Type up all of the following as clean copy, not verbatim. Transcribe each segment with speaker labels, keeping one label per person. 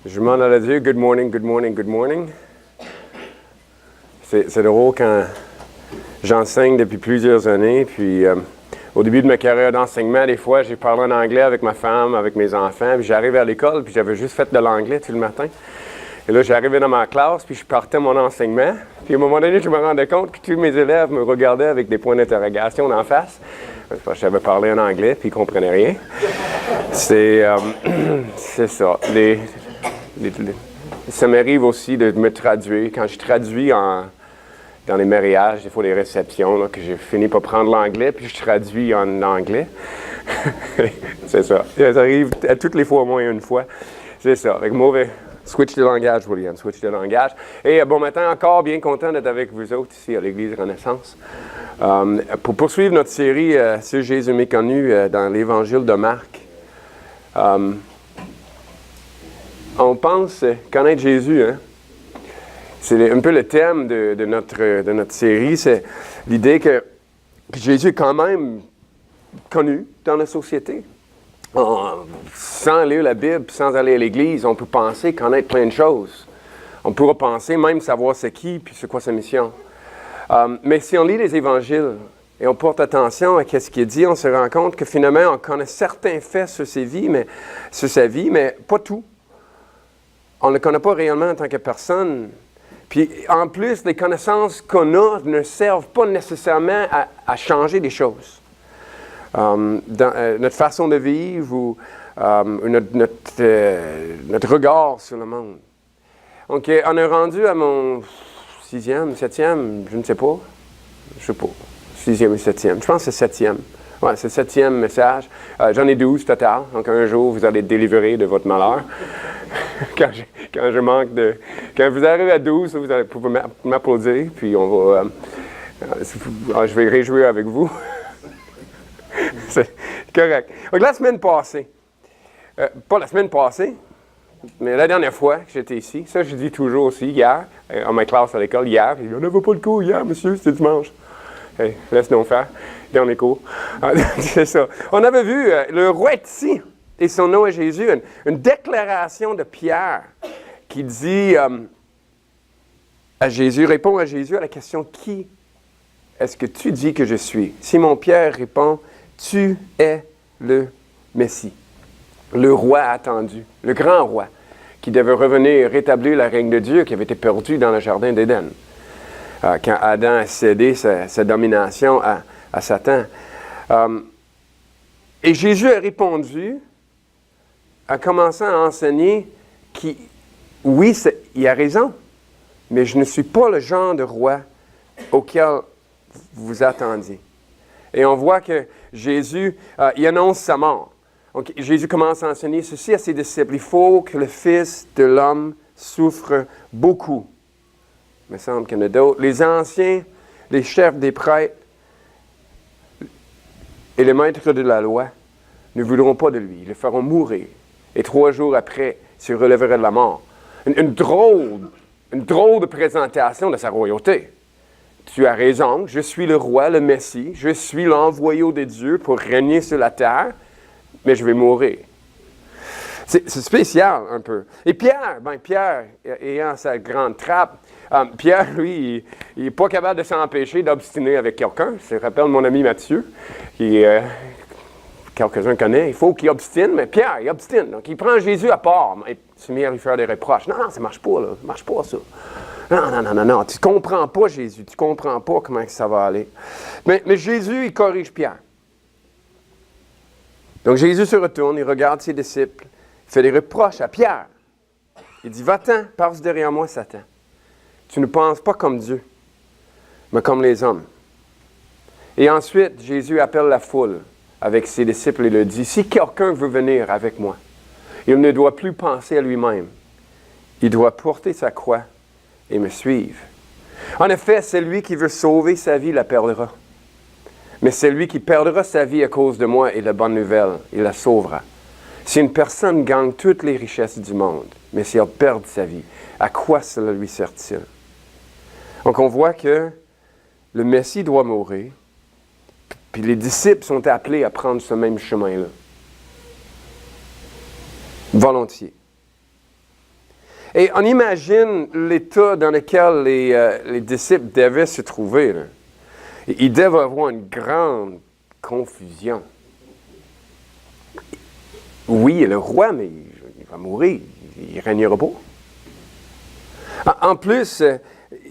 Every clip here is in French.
Speaker 1: Je demande à Dieu, good morning, good morning, good morning. C'est drôle quand j'enseigne depuis plusieurs années, puis au début de ma carrière d'enseignement, des fois, j'ai parlé en anglais avec ma femme, avec mes enfants, puis j'arrivais à l'école, puis j'avais juste fait de l'anglais tout le matin. Et là, j'arrivais dans ma classe, puis je partais mon enseignement, puis à un moment donné, je me rendais compte que tous mes élèves me regardaient avec des points d'interrogation en face. Parce que j'avais parlé en anglais, puis ils ne comprenaient rien. C'est ça. Ça m'arrive aussi de me traduire. Quand je traduis dans les mariages, des fois les réceptions, là, que j'ai fini par prendre l'anglais, puis je traduis en anglais. C'est ça. Ça arrive à toutes les fois au moins une fois. C'est ça. Avec mauvais switch de langage, William, switch de langage. Et bon matin, encore bien content d'être avec vous autres ici à l'Église Renaissance. Pour poursuivre notre série sur Jésus méconnu dans l'Évangile de Marc. On pense connaître Jésus, hein? C'est un peu le thème de notre série, c'est l'idée que Jésus est quand même connu dans la société. Sans lire la Bible, sans aller à l'Église, on peut penser connaître plein de choses. On pourra penser même savoir c'est qui, puis c'est quoi sa mission. Mais si on lit les Évangiles et on porte attention à ce qui est dit, on se rend compte que finalement, on connaît certains faits sur sa vie, mais pas tout. On ne le connaît pas réellement en tant que personne. Puis, en plus, les connaissances qu'on a ne servent pas nécessairement à changer des choses. Notre façon de vivre ou notre regard sur le monde. Donc, on est rendu à mon 6e, 7e, je ne sais pas. Je ne sais pas. 6e et 7e. Je pense que c'est 7e. Oui, c'est le 7e message. J'en ai 12 total. Donc, un jour, vous allez être délivré de votre malheur. Quand vous arrivez à 12, vous allez pouvoir m'applaudir, puis on va... je vais réjouir avec vous. C'est correct. Donc, la semaine passée, pas la semaine passée, mais la dernière fois que j'étais ici, ça je dis toujours aussi, hier, en ma classe à l'école, hier, on n'avait pas le cours hier, monsieur, c'était dimanche. Hey, laisse-nous faire, dernier cours. C'est ça. On avait vu le roi est ici, et son nom est Jésus, une déclaration de Pierre qui dit à Jésus, répond à Jésus à la question, qui est-ce que tu dis que je suis? Simon Pierre répond, tu es le Messie, le roi attendu, le grand roi, qui devait revenir rétablir le règne de Dieu qui avait été perdu dans le jardin d'Éden. Quand Adam a cédé sa domination à Satan. Et Jésus a répondu, a commencé à enseigner oui, il a raison, mais je ne suis pas le genre de roi auquel vous attendiez. Et on voit que Jésus, il annonce sa mort. Donc, Jésus commence à enseigner ceci à ses disciples. Il faut que le Fils de l'homme souffre beaucoup. Il me semble qu'il y en a d'autres. Les anciens, les chefs des prêtres et les maîtres de la loi ne voudront pas de lui. Ils le feront mourir. Et 3 jours après, il se relèverait de la mort. Une drôle de présentation de sa royauté. Tu as raison, je suis le roi, le Messie, je suis l'envoyé de Dieu pour régner sur la terre, mais je vais mourir. C'est spécial un peu. Et Pierre, ayant sa grande trappe, Pierre, lui, il n'est pas capable de s'empêcher d'obstiner avec quelqu'un. Je rappelle mon ami Mathieu, qui quelques-uns connaissent, il faut qu'il obstine, mais Pierre, il obstine. Donc, il prend Jésus à part et se met à lui faire des reproches. Non, ça ne marche pas, là. Ça ne marche pas, ça. Non. Tu ne comprends pas Jésus. Tu ne comprends pas comment ça va aller. Mais Jésus, il corrige Pierre. Donc, Jésus se retourne, il regarde ses disciples, il fait des reproches à Pierre. Il dit, va-t'en, passe derrière moi, Satan. Tu ne penses pas comme Dieu, mais comme les hommes. Et ensuite, Jésus appelle la foule avec ses disciples et leur dit, si quelqu'un veut venir avec moi, il ne doit plus penser à lui-même. Il doit porter sa croix et me suivre. En effet, celui qui veut sauver sa vie la perdra. Mais celui qui perdra sa vie à cause de moi et la bonne nouvelle, il la sauvera. Si une personne gagne toutes les richesses du monde, mais si elle perd sa vie, à quoi cela lui sert-il? Donc on voit que le Messie doit mourir, puis les disciples sont appelés à prendre ce même chemin-là. Volontiers. Et on imagine l'état dans lequel les disciples devaient se trouver, là. Ils devaient avoir une grande confusion. Oui, le roi, mais il va mourir, il ne régnera pas. En plus,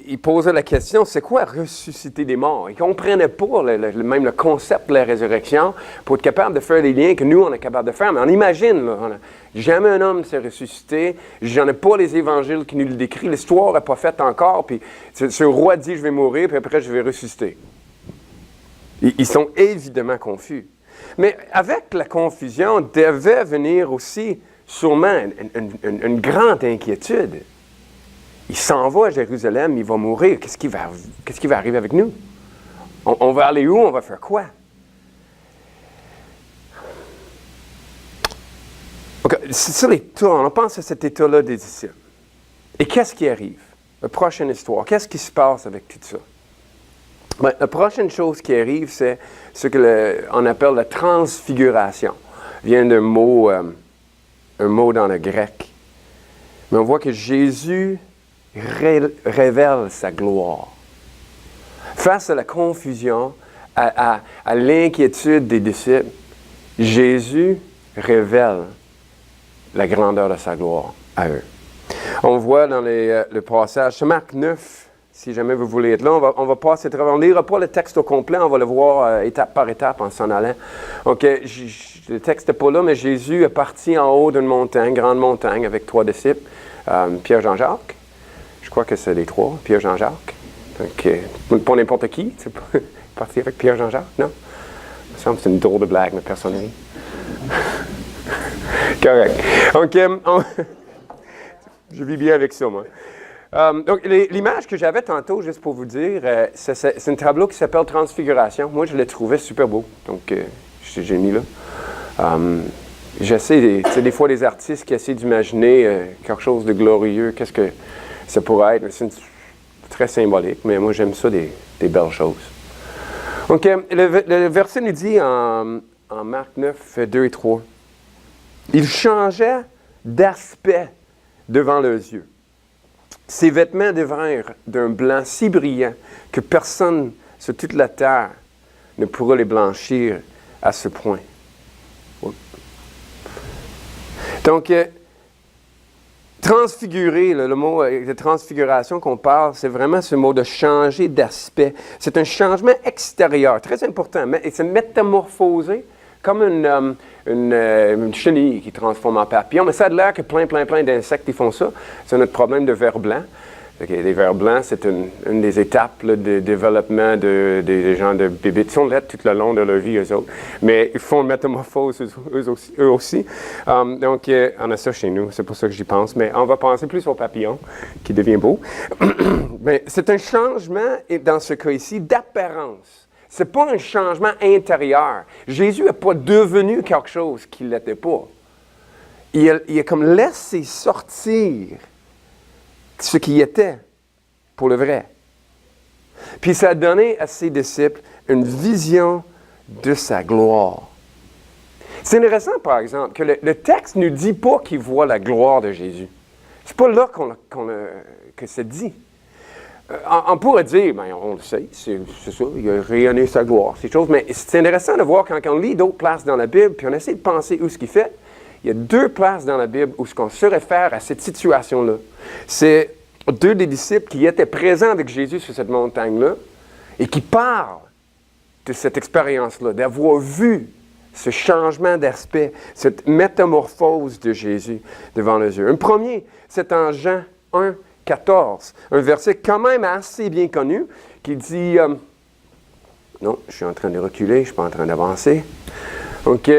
Speaker 1: il posait la question, c'est quoi ressusciter des morts? Ils ne comprenaient pas même le concept de la résurrection pour être capable de faire les liens que nous, on est capable de faire. Mais on imagine, là, jamais un homme s'est ressuscité, j'en ai pas les évangiles qui nous le décrivent, l'histoire n'est pas faite encore, puis ce roi dit, je vais mourir, puis après, je vais ressusciter. Ils sont évidemment confus. Mais avec la confusion, devait venir aussi sûrement une grande inquiétude. Il s'en va à Jérusalem, il va mourir. Qu'est-ce qui va arriver avec nous? On va aller où? On va faire quoi? Okay, c'est l'état, on pense à cet état-là des disciples. Et qu'est-ce qui arrive? La prochaine histoire. Qu'est-ce qui se passe avec tout ça? Bien, la prochaine chose qui arrive, c'est ce qu'on appelle la transfiguration. Vient d'un mot, un mot dans le grec. Mais on voit que Jésus révèle sa gloire. Face à la confusion, à l'inquiétude des disciples, Jésus révèle la grandeur de sa gloire à eux. On voit dans le passage, c'est Marc 9, si jamais vous voulez être là, on va passer à travers. On ne lira pas le texte au complet, on va le voir étape par étape en s'en allant. Donc, le texte n'est pas là, mais Jésus est parti en haut d'une montagne, grande montagne, avec 3 disciples, Pierre, Jean-Jacques. Je crois que c'est les 3, Pierre, Jean-Jacques. Donc, pas n'importe qui, c'est pas parti avec Pierre, Jean-Jacques, non? Il me semble que c'est une drôle de blague, mais personne rit. Correct. Donc, je vis bien avec ça, moi. Donc, l'image que j'avais tantôt, juste pour vous dire, c'est un tableau qui s'appelle Transfiguration. Moi, je l'ai trouvé super beau, donc j'ai mis là. J'essaie, des fois, les artistes qui essaient d'imaginer quelque chose de glorieux, qu'est-ce que ça pourrait être. C'est très symbolique, mais moi, j'aime ça, des belles choses. Donc, le verset nous dit en Marc 9, 2 et 3, « Il changeait d'aspect devant leurs yeux. Ses vêtements devinrent d'un blanc si brillant que personne sur toute la terre ne pourra les blanchir à ce point. » Donc, transfigurer, le mot de transfiguration qu'on parle, c'est vraiment ce mot de changer d'aspect. C'est un changement extérieur, très important. Et c'est métamorphoser, comme une chenille qui transforme en papillon. Mais ça a l'air que plein d'insectes qui font ça. C'est notre problème de ver blanc. Okay, les vers blancs, c'est une des étapes là, de développement des gens de bébés. Ils sont là tout le long de leur vie, eux autres. Mais ils font une métamorphose eux aussi. Donc, on a ça chez nous. C'est pour ça que j'y pense. Mais on va penser plus au papillon, qui devient beau. Mais c'est un changement, dans ce cas ici, d'apparence. Ce n'est pas un changement intérieur. Jésus n'est pas devenu quelque chose qu'il n'était pas. Il a comme laissé sortir ce qui était pour le vrai. Puis ça a donné à ses disciples une vision de sa gloire. C'est intéressant, par exemple, que le texte ne nous dit pas qu'il voit la gloire de Jésus. C'est pas là que c'est dit. On pourrait dire, bien, on le sait, c'est ça, il a rayonné sa gloire, ces choses, mais c'est intéressant de voir quand on lit d'autres places dans la Bible, puis on essaie de penser où ce qu'il fait. Il y a 2 places dans la Bible où ce qu'on se réfère à cette situation-là. C'est 2 des disciples qui étaient présents avec Jésus sur cette montagne-là et qui parlent de cette expérience-là, d'avoir vu ce changement d'aspect, cette métamorphose de Jésus devant les yeux. Un premier, c'est en Jean 1, 14, un verset quand même assez bien connu qui dit, non, je suis en train de reculer, je ne suis pas en train d'avancer. Donc,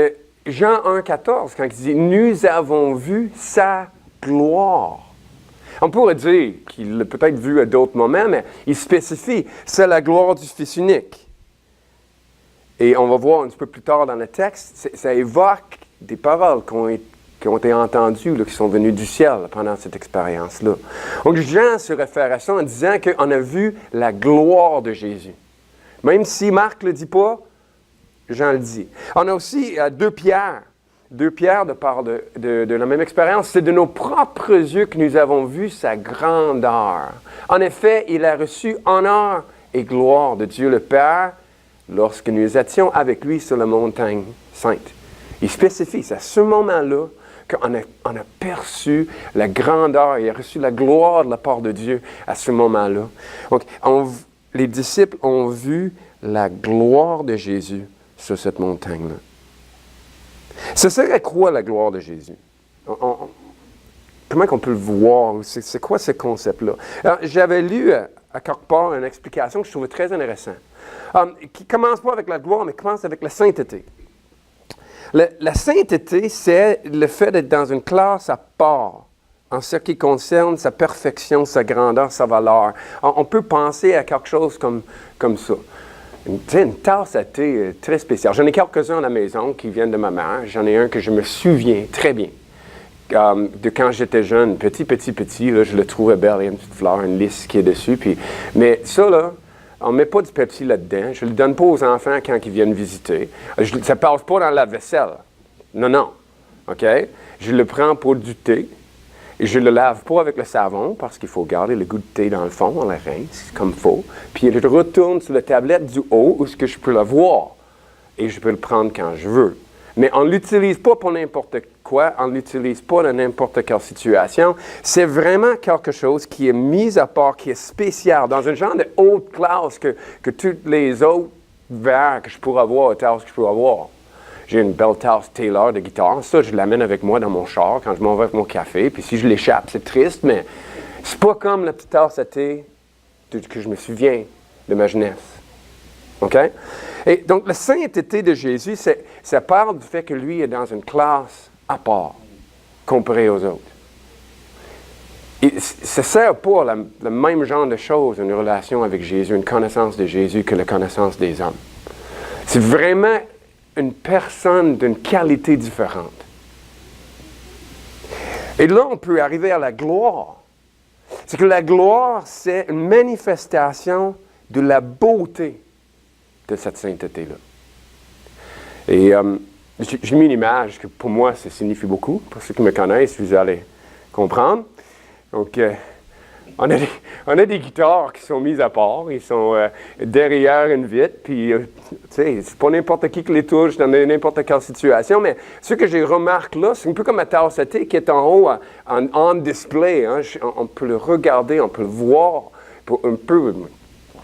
Speaker 1: Jean 1, 14, quand il dit « Nous avons vu sa gloire ». On pourrait dire qu'il l'a peut-être vu à d'autres moments, mais il spécifie « C'est la gloire du Fils unique ». Et on va voir un petit peu plus tard dans le texte, ça évoque des paroles qui ont été entendues, là, qui sont venues du ciel pendant cette expérience-là. Donc Jean se réfère à ça en disant qu'on a vu la gloire de Jésus. Même si Marc ne le dit pas, Jean le dit. On a aussi 2 Pierre. 2 Pierre parle de la même expérience. C'est de nos propres yeux que nous avons vu sa grandeur. En effet, il a reçu honneur et gloire de Dieu le Père lorsque nous étions avec lui sur la montagne sainte. Il spécifie, c'est à ce moment-là qu'on a perçu la grandeur et a reçu la gloire de la part de Dieu à ce moment-là. Donc, les disciples ont vu la gloire de Jésus sur cette montagne-là. Ce serait quoi la gloire de Jésus? Comment on peut le voir? C'est quoi ce concept-là? Alors, j'avais lu à quelque part une explication que je trouvais très intéressante, qui ne commence pas avec la gloire, mais commence avec la sainteté. La sainteté, c'est le fait d'être dans une classe à part en ce qui concerne sa perfection, sa grandeur, sa valeur. On peut penser à quelque chose comme ça. Une tasse à thé très spéciale. J'en ai quelques-uns à la maison qui viennent de ma mère. J'en ai un que je me souviens très bien. De quand j'étais jeune, petit, là, je le trouvais belle. Il y a une petite fleur, une lisse qui est dessus. Mais ça, là, on ne met pas du Pepsi là-dedans. Je ne le donne pas aux enfants quand ils viennent visiter. Ça ne passe pas dans la vaisselle. Non. OK? Je le prends pour du thé. Et je ne le lave pas avec le savon parce qu'il faut garder le goût de thé dans le fond, on le rince comme il faut. Puis je retourne sur la tablette du haut où je peux le voir. Et je peux le prendre quand je veux. Mais on ne l'utilise pas pour n'importe quoi, on ne l'utilise pas dans n'importe quelle situation. C'est vraiment quelque chose qui est mis à part, qui est spécial, dans un genre de haute classe que tous les autres verres que je pourrais avoir, tasses que je pourrais avoir. J'ai une belle tasse Taylor de guitare. Ça, je l'amène avec moi dans mon char quand je m'en vais avec mon café. Puis si je l'échappe, c'est triste, mais c'est pas comme la petite tasse à thé que je me souviens de ma jeunesse. OK? Et donc, la sainteté de Jésus, ça parle du fait que lui est dans une classe à part, comparé aux autres. Et ça ne sert pas le même genre de choses, une relation avec Jésus, une connaissance de Jésus que la connaissance des hommes. C'est vraiment une personne d'une qualité différente. Et là, on peut arriver à la gloire. C'est que la gloire, c'est une manifestation de la beauté de cette sainteté-là. Et j'ai mis une image que pour moi, ça signifie beaucoup. Pour ceux qui me connaissent, vous allez comprendre. Donc, on a des guitares qui sont mises à part. Ils sont derrière une vitre. Puis, tu sais, c'est pas n'importe qui les touche dans n'importe quelle situation. Mais ce que j'ai remarqué là, c'est un peu comme ma tasse à thé qui est en haut, en display. Hein. On peut le regarder, on peut le voir. Un peu,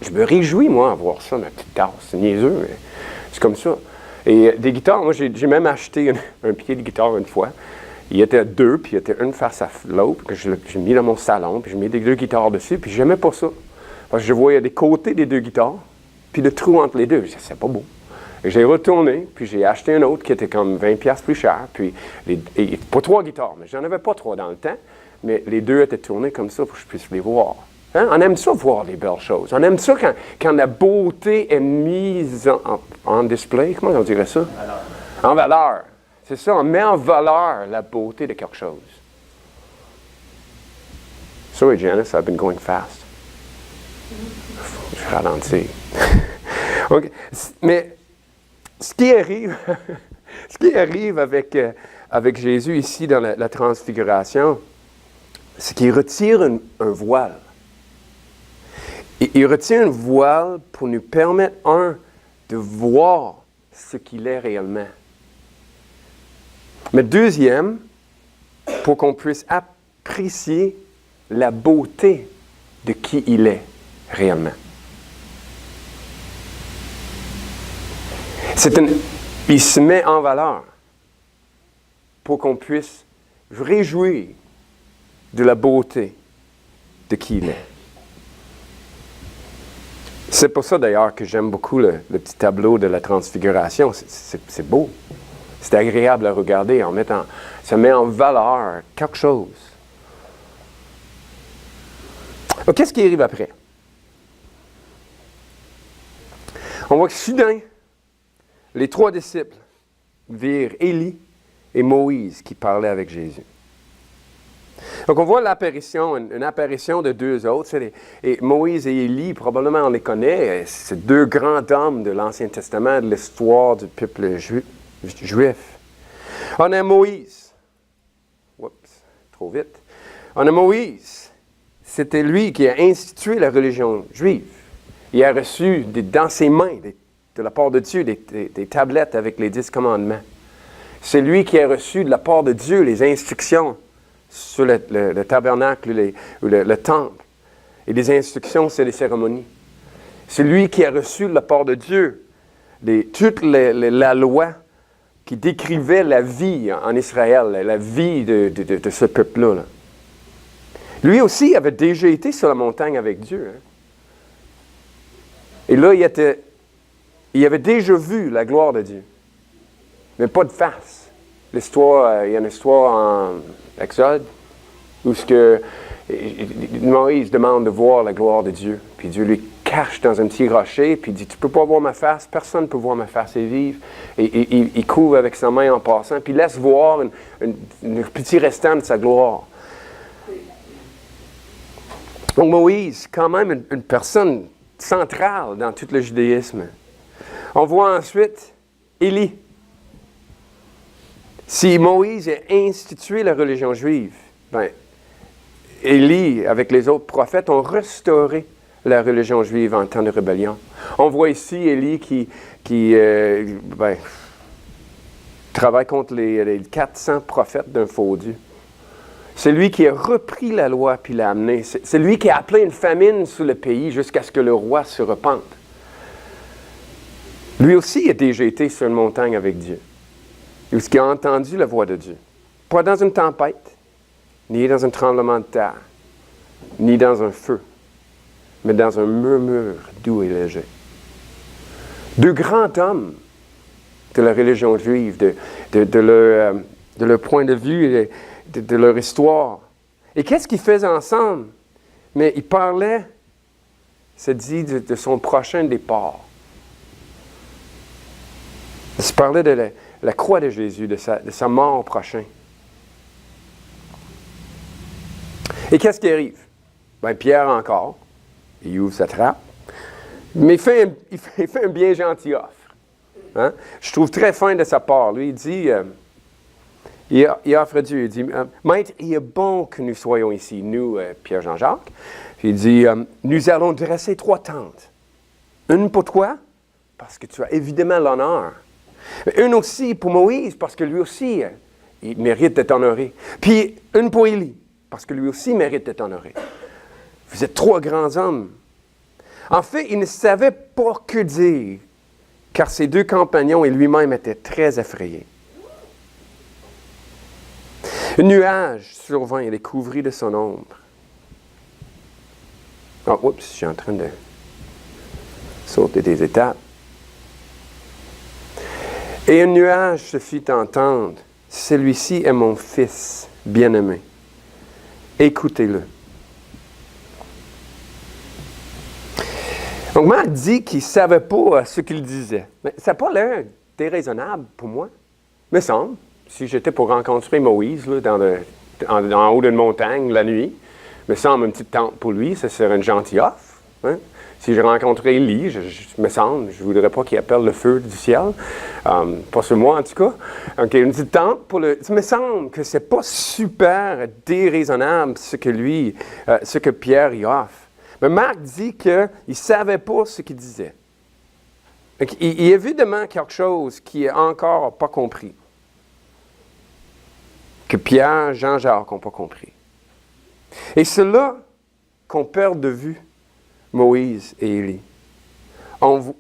Speaker 1: je me réjouis, moi, à voir ça, ma petite tasse. C'est niaiseux, mais c'est comme ça. Et des guitares, moi, j'ai même acheté un pied de guitare une fois. Il y était 2, puis il y était une face à l'autre, que j'ai mis dans mon salon, puis j'ai mis des 2 guitares dessus, puis j'aimais pas ça. Parce que je voyais des côtés des 2 guitares, puis le trou entre les deux. Je disais, c'est pas beau. Et j'ai retourné, puis j'ai acheté un autre qui était comme 20$ plus cher, puis pas 3 guitares, mais j'en avais pas 3 dans le temps, mais les 2 étaient tournés comme ça pour que je puisse les voir. Hein? On aime ça voir les belles choses. On aime ça quand la beauté est mise en display. Comment on dirait ça? En valeur. C'est ça, on met en valeur la beauté de quelque chose. Sorry, Janice, I've been going fast. Je ralentis. Okay. Mais ce qui arrive avec Jésus ici dans la transfiguration, c'est qu'il retire un voile. Il retire un voile pour nous permettre, de voir ce qu'il est réellement. Mais deuxième, pour qu'on puisse apprécier la beauté de qui il est réellement. Il se met en valeur pour qu'on puisse réjouir de la beauté de qui il est. C'est pour ça d'ailleurs que j'aime beaucoup le petit tableau de la transfiguration. C'est beau. C'est agréable à regarder ça met en valeur quelque chose. Alors, qu'est-ce qui arrive après? On voit que soudain, les 3 disciples virent Élie et Moïse qui parlaient avec Jésus. Donc, on voit l'apparition, une apparition de 2 autres. Et Moïse et Élie, probablement on les connaît. C'est 2 grands hommes de l'Ancien Testament, de l'histoire du peuple juif. On a Moïse. Oups, trop vite. On a Moïse. C'était lui qui a institué la religion juive. Il a reçu dans ses mains, de la part de Dieu, des tablettes avec les 10 commandements. C'est lui qui a reçu de la part de Dieu les instructions sur le tabernacle ou le temple. Et les instructions, c'est les cérémonies. C'est lui qui a reçu de la part de Dieu toute la loi qui décrivait la vie en Israël, la vie de ce peuple-là. Là. Lui aussi avait déjà été sur la montagne avec Dieu. Hein. Et là, il avait déjà vu la gloire de Dieu. Mais pas de face. L'histoire, il y a une histoire en Exode où Moïse demande de voir la gloire de Dieu. Puis Dieu lui cache dans un petit rocher, puis il dit, tu ne peux pas voir ma face, personne ne peut voir ma face et vivre. Et il couvre avec sa main en passant, puis il laisse voir un petit restant de sa gloire. Donc Moïse, quand même une personne centrale dans tout le judaïsme. On voit ensuite Élie. Si Moïse a institué la religion juive, Élie, avec les autres prophètes, ont restauré la religion juive en temps de rébellion. On voit ici Élie qui travaille contre les 400 prophètes d'un faux Dieu. C'est lui qui a repris la loi puis l'a amenée. C'est lui qui a appelé une famine sur le pays jusqu'à ce que le roi se repente. Lui aussi a déjà été sur une montagne avec Dieu. Où il a entendu la voix de Dieu. Pas dans une tempête, ni dans un tremblement de terre, ni dans un feu, mais dans un murmure doux et léger. Deux grands hommes de la religion juive, de leur point de vue et de leur histoire. Et qu'est-ce qu'ils faisaient ensemble? Mais ils parlaient, c'est dit, de son prochain départ. Ils parlaient de la croix de Jésus, de sa mort prochaine. Et qu'est-ce qui arrive? Pierre encore, il ouvre sa trappe, mais il fait un bien gentil offre. Hein? Je trouve très fin de sa part. Lui, il dit, il offre à Dieu, il dit, Maître, il est bon que nous soyons ici, nous, Pierre Jean-Jacques. Puis il dit, nous allons dresser 3 tentes. Une pour toi, parce que tu as évidemment l'honneur. Une aussi pour Moïse, parce que lui aussi, il mérite d'être honoré. Puis une pour Élie, parce que lui aussi mérite d'être honoré. Vous êtes 3 grands hommes. En fait, il ne savait pas que dire, car ses 2 compagnons et lui-même étaient très effrayés. Un nuage survint et les couvrit de son ombre. Ah, oups, je suis en train de sauter des étapes. Et un nuage se fit entendre. Celui-ci est mon fils bien-aimé. Écoutez-le. Donc, Marc dit qu'il ne savait pas ce qu'il disait. Mais ça n'a pas l'air déraisonnable pour moi. Me semble, si j'étais pour rencontrer Moïse là, en haut d'une montagne la nuit, me semble une petite tente pour lui, ça serait une gentille offre. Hein? Si je rencontrais Élie, me semble, je ne voudrais pas qu'il appelle le feu du ciel. Pas sur moi, en tout cas. Donc, une petite tente pour le... Ça me semble que ce n'est pas super déraisonnable ce que Pierre y offre. Mais Marc dit qu'il ne savait pas ce qu'il disait. Donc, il y a évidemment quelque chose qui n'est encore pas compris. Que Pierre, Jean-Jacques n'ont pas compris. Et c'est là qu'on perd de vue Moïse et Élie. On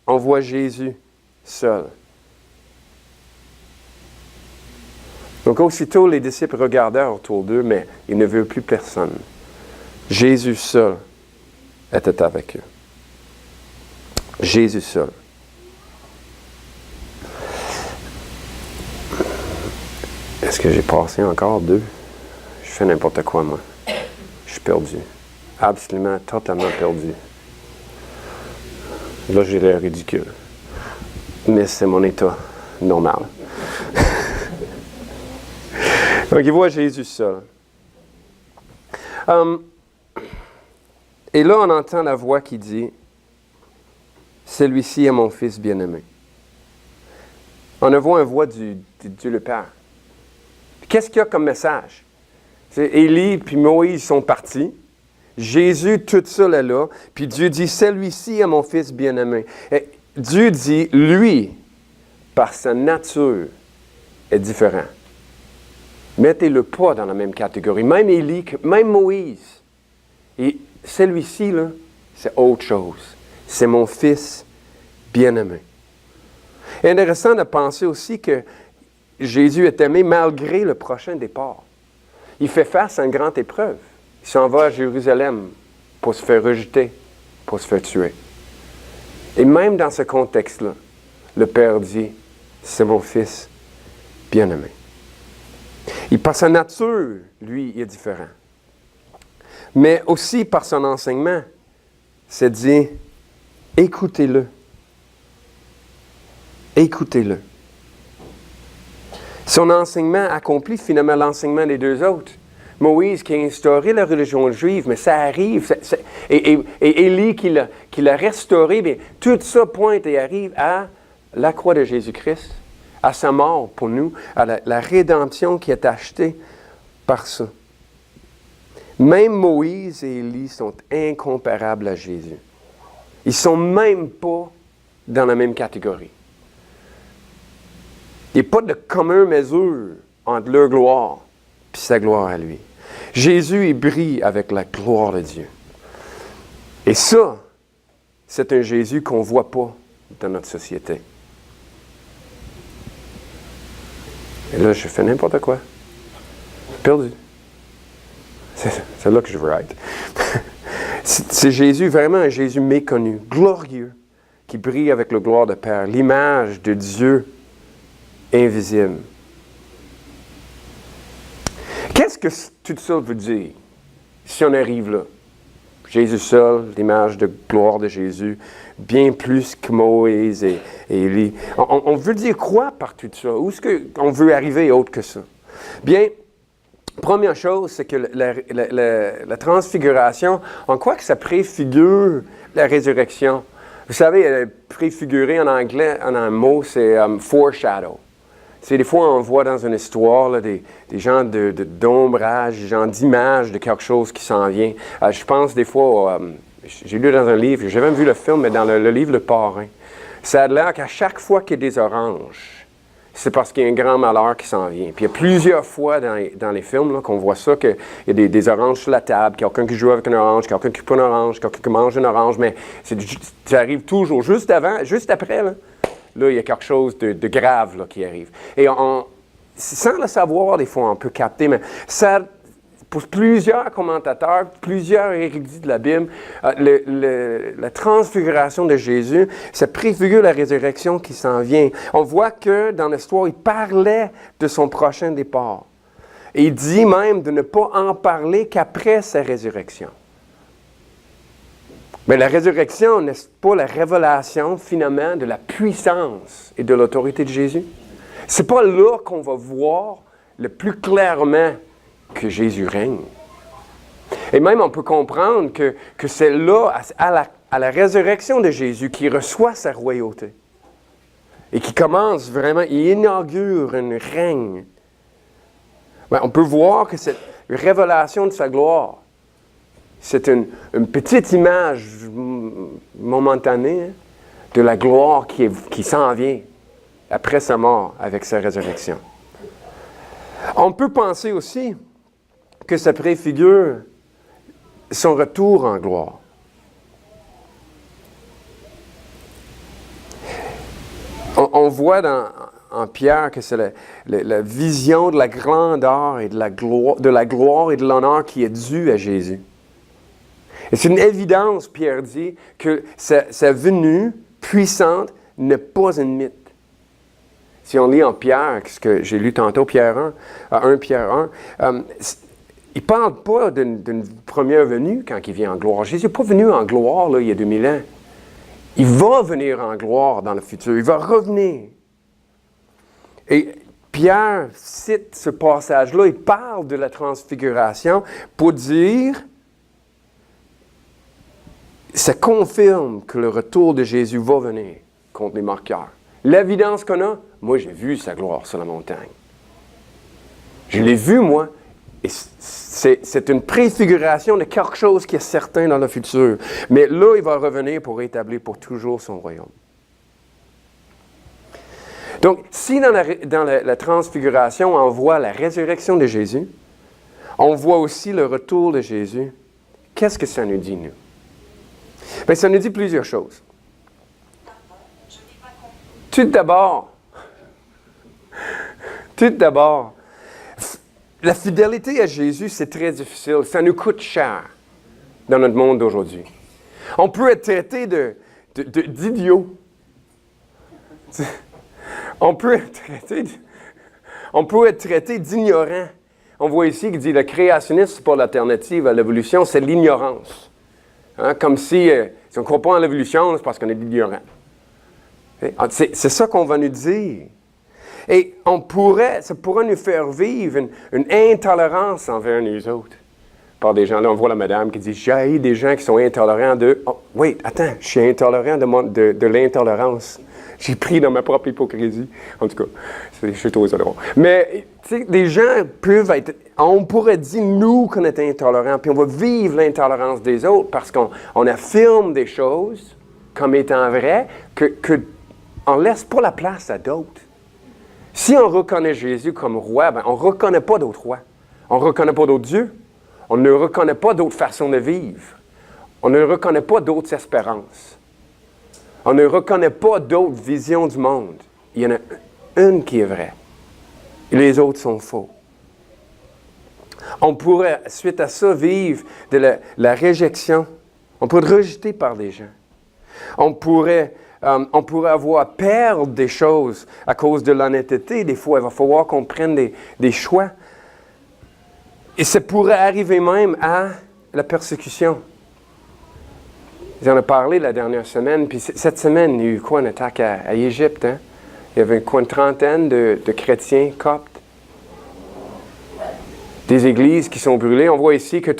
Speaker 1: voit Jésus seul. Donc aussitôt, les disciples regardèrent autour d'eux, mais ils ne virent plus personne. Jésus seul était avec eux. Jésus seul. Est-ce que j'ai passé encore 2? Je fais n'importe quoi, moi. Je suis perdu. Absolument, totalement perdu. Là, j'ai l'air ridicule. Mais c'est mon état normal. Donc, il voit Jésus seul. Et là, on entend la voix qui dit, « Celui-ci est mon Fils bien-aimé. » On voit une voix du Dieu le Père. Qu'est-ce qu'il y a comme message? Élie puis Moïse sont partis. Jésus, tout seul est là. Puis Dieu dit, celui-ci est mon fils bien-aimé. Et Dieu dit, lui, par sa nature, est différent. Mettez-le pas dans la même catégorie. Même Élie, même Moïse. Et celui-ci, là, c'est autre chose. C'est mon fils bien-aimé. C'est intéressant de penser aussi que Jésus est aimé malgré le prochain départ. Il fait face à une grande épreuve. Il s'en va à Jérusalem pour se faire rejeter, pour se faire tuer. Et même dans ce contexte-là, le Père dit, c'est mon fils bien-aimé. Et par sa nature, lui, il est différent. Mais aussi par son enseignement, c'est dit, écoutez-le. Écoutez-le. Son enseignement accomplit finalement l'enseignement des deux autres. Moïse qui a instauré la religion juive, mais ça arrive. Et Élie qui l'a restauré, bien, tout ça pointe et arrive à la croix de Jésus-Christ, à sa mort pour nous, à la rédemption qui est achetée par ça. Même Moïse et Élie sont incomparables à Jésus. Ils ne sont même pas dans la même catégorie. Il n'y a pas de commune mesure entre leur gloire et sa gloire à lui. Jésus, il brille avec la gloire de Dieu. Et ça, c'est un Jésus qu'on ne voit pas dans notre société. Et là, je fais n'importe quoi. Perdu. C'est là que je veux être. C'est Jésus, vraiment un Jésus méconnu, glorieux, qui brille avec la gloire de Père, l'image de Dieu invisible. Qu'est-ce que tout ça veut dire si on arrive là? Jésus seul, l'image de gloire de Jésus, bien plus que Moïse et Élie. On veut dire quoi par tout ça? Où est-ce qu'on veut arriver autre que ça? Bien, première chose, c'est que la transfiguration, en quoi que ça préfigure la résurrection? Vous savez, préfigurer en anglais, en un mot, c'est foreshadow. C'est des fois, on voit dans une histoire là, des gens d'ombrage, des gens d'image de quelque chose qui s'en vient. Je pense des fois, j'ai lu dans un livre, j'ai même vu le film, mais dans le livre Le Parrain, ça a l'air qu'à chaque fois qu'il y a des oranges, c'est parce qu'il y a un grand malheur qui s'en vient. Puis il y a plusieurs fois dans les films là, qu'on voit ça, qu'il y a des oranges sur la table, quelqu'un qui joue avec une orange, quelqu'un qui coupe une orange, quelqu'un qui mange une orange, mais ça arrive toujours, juste après, là, il y a quelque chose de grave là, qui arrive. Et sans le savoir, des fois, on peut capter, mais ça, pour plusieurs commentateurs, plusieurs érudits de la Bible, la transfiguration de Jésus, ça préfigure la résurrection qui s'en vient. On voit que dans l'histoire, il parlait de son prochain départ. Et il dit même de ne pas en parler qu'après sa résurrection. Mais la résurrection n'est pas la révélation, finalement, de la puissance et de l'autorité de Jésus. C'est pas là qu'on va voir le plus clairement que Jésus règne. Et même, on peut comprendre que c'est là, à la résurrection de Jésus, qu'il reçoit sa royauté. Et qui commence vraiment, il inaugure un règne. Ben, on peut voir que cette révélation de sa gloire, c'est une petite image momentanée de la gloire qui s'en vient après sa mort avec sa résurrection. On peut penser aussi que ça préfigure son retour en gloire. On voit en Pierre que c'est la vision de la grandeur et de la gloire et de l'honneur qui est due à Jésus. Et c'est une évidence, Pierre dit, que sa venue puissante n'est pas une mythe. Si on lit en Pierre, ce que j'ai lu tantôt, Pierre 1 Pierre 1, il ne parle pas d'une première venue quand il vient en gloire. Jésus n'est pas venu en gloire là, il y a 2000 ans. Il va venir en gloire dans le futur. Il va revenir. Et Pierre cite ce passage-là, il parle de la transfiguration pour dire, ça confirme que le retour de Jésus va venir contre les marqueurs. L'évidence qu'on a, moi j'ai vu sa gloire sur la montagne. Je l'ai vu, moi. Et c'est une préfiguration de quelque chose qui est certain dans le futur. Mais là, il va revenir pour rétablir pour toujours son royaume. Donc, si dans la transfiguration, on voit la résurrection de Jésus, on voit aussi le retour de Jésus, qu'est-ce que ça nous dit, nous? Bien, ça nous dit plusieurs choses. Tout d'abord, la fidélité à Jésus, c'est très difficile. Ça nous coûte cher dans notre monde d'aujourd'hui. On peut être traité d'idiots. On peut être traité d'ignorant. On voit ici qu'il dit le créationnisme pour l'alternative à l'évolution, c'est l'ignorance. Hein? Comme si on ne croit pas en l'évolution, c'est parce qu'on est ignorant. C'est ça qu'on va nous dire. Et ça pourrait nous faire vivre une intolérance envers nous autres. Par des gens, là, on voit la madame qui dit « J'ai des gens qui sont intolérants de... » Oh, wait, attends, je suis intolérant de l'intolérance. J'ai pris dans ma propre hypocrisie. En tout cas, je suis trop drôle. Mais, tu sais, des gens peuvent être... On pourrait dire, nous, qu'on est intolérants, puis on va vivre l'intolérance des autres parce qu'on affirme des choses comme étant vraies qu'on ne laisse pas la place à d'autres. Si on reconnaît Jésus comme roi, ben, on ne reconnaît pas d'autres rois. On ne reconnaît pas d'autres dieux. On ne reconnaît pas d'autres façons de vivre. On ne reconnaît pas d'autres espérances. On ne reconnaît pas d'autres visions du monde. Il y en a une qui est vraie. Et les autres sont faux. On pourrait, suite à ça, vivre de la réjection. On pourrait être rejeté par les gens. On pourrait avoir perdre des choses à cause de l'honnêteté. Des fois, il va falloir qu'on prenne des choix. Et ça pourrait arriver même à la persécution. J'en ai parlé la dernière semaine, puis cette semaine, il y a eu quoi, une attaque à Égypte, hein? Il y avait une trentaine de chrétiens coptes. Des églises qui sont brûlées. On voit ici que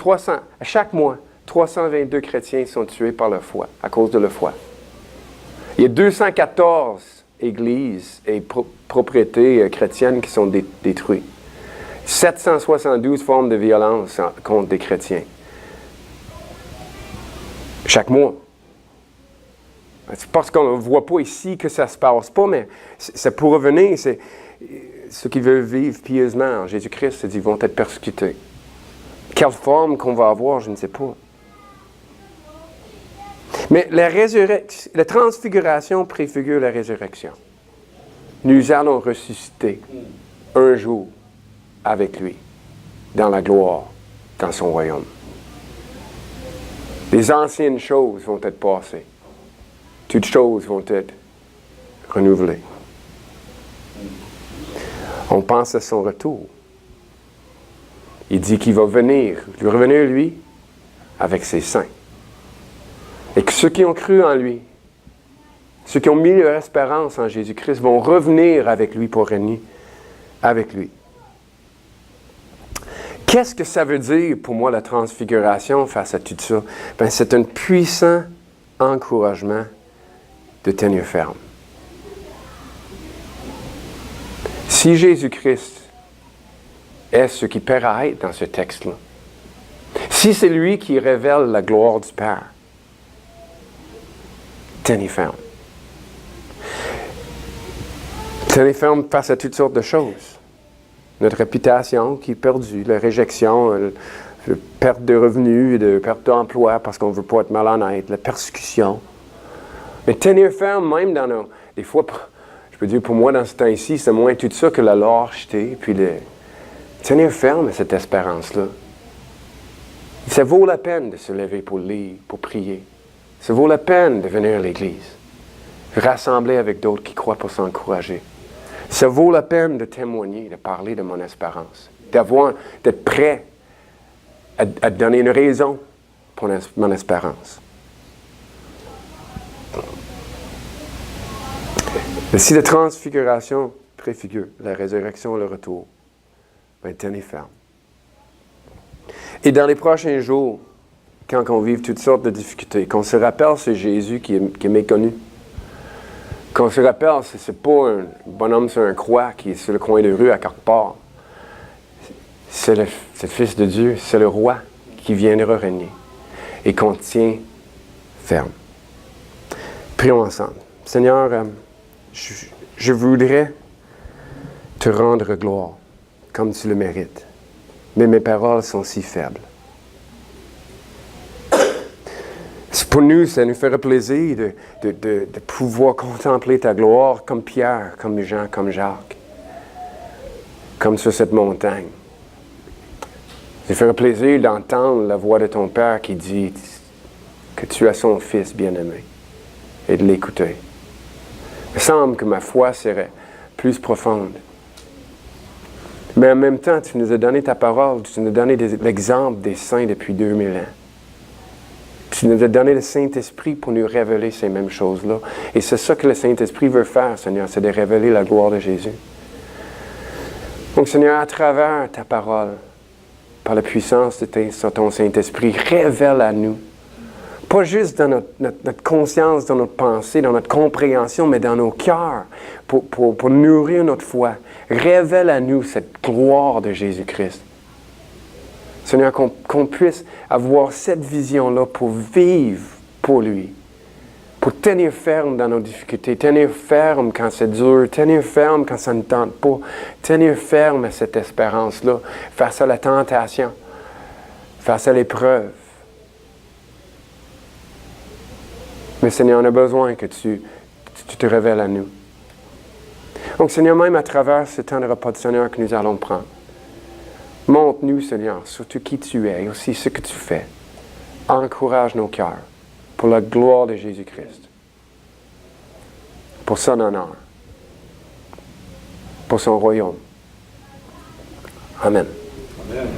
Speaker 1: chaque mois, 322 chrétiens sont tués par leur foi, à cause de leur foi. Il y a 214 églises et propriétés chrétiennes qui sont détruites. 772 formes de violence contre des chrétiens. Chaque mois. C'est parce qu'on ne voit pas ici que ça ne se passe pas, mais ça pourrait venir. C'est ceux qui veulent vivre pieusement en Jésus-Christ, ils vont être persécutés. Quelle forme qu'on va avoir, je ne sais pas. Mais la transfiguration préfigure la résurrection. Nous allons ressusciter un jour avec lui, dans la gloire, dans son royaume. Les anciennes choses vont être passées. Toutes choses vont être renouvelées. On pense à son retour. Il dit qu'il va revenir lui, avec ses saints. Et que ceux qui ont cru en lui, ceux qui ont mis leur espérance en Jésus-Christ, vont revenir avec lui pour régner avec lui. Qu'est-ce que ça veut dire pour moi la transfiguration face à tout ça? Bien, c'est un puissant encouragement de tenir ferme. Si Jésus-Christ est ce qui paraît dans ce texte-là, si c'est lui qui révèle la gloire du Père, tenez ferme. Tenez ferme face à toutes sortes de choses. Notre réputation qui est perdue, la réjection, la perte de revenus, de perte d'emploi parce qu'on ne veut pas être malhonnête, la persécution. Mais tenir ferme même dans nos... Des fois, je peux dire pour moi dans ce temps-ci, c'est moins tout ça que la lâcheté, puis tenir ferme à cette espérance-là. Ça vaut la peine de se lever pour lire, pour prier. Ça vaut la peine de venir à l'Église. Rassembler avec d'autres qui croient pour s'encourager. Ça vaut la peine de témoigner, de parler de mon espérance. D'être prêt à donner une raison pour mon espérance. Mais si la transfiguration préfigure la résurrection et le retour, bien, tenez ferme. Et dans les prochains jours, quand on vive toutes sortes de difficultés, qu'on se rappelle ce Jésus qui est méconnu, qu'on se rappelle, ce n'est pas un bonhomme sur un croix qui est sur le coin de rue à quelque part. c'est le Fils de Dieu, c'est le roi qui viendra régner et qu'on tient ferme. Prions ensemble. Seigneur, je voudrais te rendre gloire comme tu le mérites, mais mes paroles sont si faibles. Pour nous, ça nous ferait plaisir de pouvoir contempler ta gloire comme Pierre, comme Jean, comme Jacques, comme sur cette montagne. Ça nous ferait plaisir d'entendre la voix de ton Père qui dit que tu as son Fils bien-aimé et de l'écouter. Il me semble que ma foi serait plus profonde. Mais en même temps, tu nous as donné ta parole, tu nous as donné l'exemple des saints depuis 2000 ans. Tu nous as donné le Saint-Esprit pour nous révéler ces mêmes choses-là. Et c'est ça que le Saint-Esprit veut faire, Seigneur, c'est de révéler la gloire de Jésus. Donc, Seigneur, à travers ta parole, par la puissance de ton Saint-Esprit, révèle à nous, pas juste dans notre conscience, dans notre pensée, dans notre compréhension, mais dans nos cœurs, pour nourrir notre foi. Révèle à nous cette gloire de Jésus-Christ. Seigneur, qu'on puisse avoir cette vision-là pour vivre pour lui, pour tenir ferme dans nos difficultés, tenir ferme quand c'est dur, tenir ferme quand ça ne tente pas, tenir ferme à cette espérance-là, face à la tentation, face à l'épreuve. Mais Seigneur, on a besoin que tu te révèles à nous. Donc Seigneur, même à travers ce temps de repas du Seigneur que nous allons prendre, montre-nous, Seigneur, surtout qui tu es et aussi ce que tu fais. Encourage nos cœurs pour la gloire de Jésus-Christ, pour son honneur, pour son royaume. Amen.
Speaker 2: Amen.